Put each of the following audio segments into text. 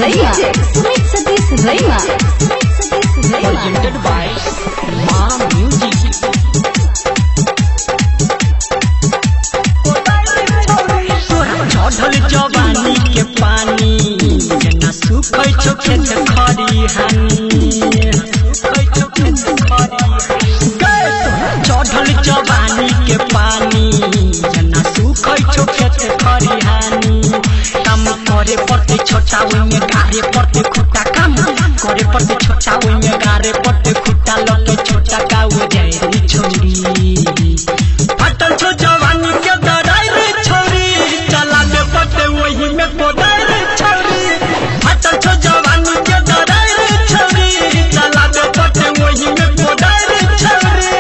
Rema. Sumit Satish Rema. Presented by Ma Music. चढ़ल जवानी के पानी जना सुखै छो खेत खरिहानी चढ़ल जवानी के पानी जना सुखै छो खेत खरिहानी काम करे पड़ते छोटा ओइमे गारे पड़ते खुट्टा काम करे पड़ते छोटा ओइमे गारे पड़ते खुट्टा लके छोटा काउ जाए रे छोरी फटल छो जवानी के दराई रे छोरी चला दे पड़ते वही में कोदाई रे छोरी फटल छो जवानी के दराई रे छोरी चला दे पड़ते वही में कोदाई रे छोरी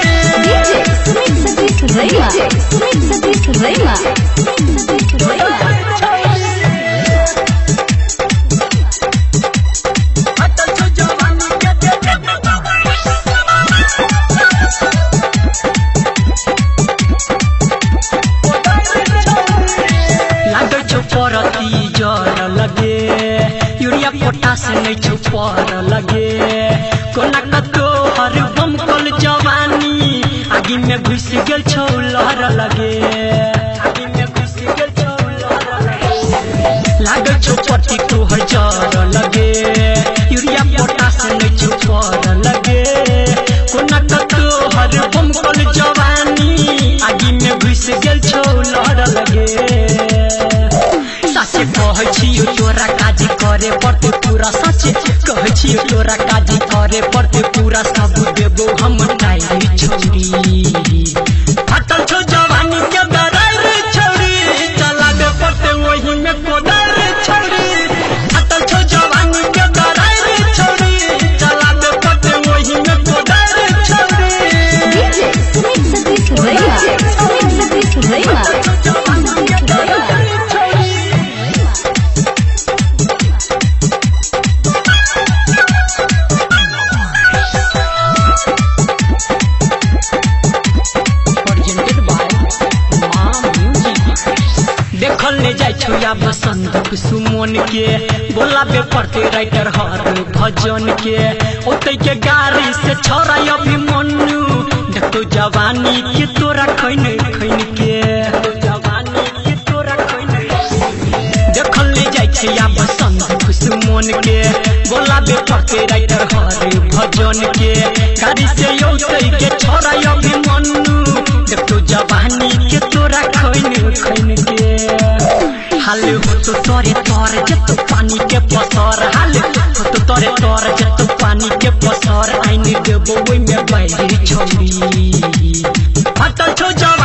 DJ Sumit Satish Rema. परती जल लगे यूरिया पोटास नहीं छुपर लगे कोना कतो हर बम कल जवानी आगे में घुस गेल छौ लहर लगे आगे में घुस गेल छौ लहर लगे लागे छौ पट्टी तो हर जल लगे यूरिया पोटास नहीं छुपर लगे कोना कतो हर बम कल जवानी आगे में घुस गेल छौ लहर लगे सचे कहै छियो तोरा काज करे पड़ते पूरा सचे कहै छियो तोरा काज करे पड़ते पूरा सब देबो हम टाइरी छोरी फटल छो जवानी के दराई रे छोरी चला दे पड़ते वही में कोदाई रे छोरी फटल छो जवानी के दराई रे छोरी चला दे पड़ते वही में कोदाई रे छोरी DJ Sumit Satish Rema. देखल ले जाय छो या बसंत सुमन के बोलाबे पड़ते राइटर हर भजन के ओतै के गाड़ी से छोरा अभिमन्यु देखो जवानी के तोरा खैन खैन के जवानी के तोरा खैन देखल ले जाय छो या बसंत सुमन के बोलाबे पड़ते राइटर हर भजन के गाड़ी से ओतै के छोरा अभिमन्यु देखो जवानी के तोरा खैन खैन के हाल हो तो तोरे तोर जत पानी के पसर हाल हो तो तोरे तोर जत पानी के पसर आइन देबो ओइ में बैरी छोरी फटल छो जवानी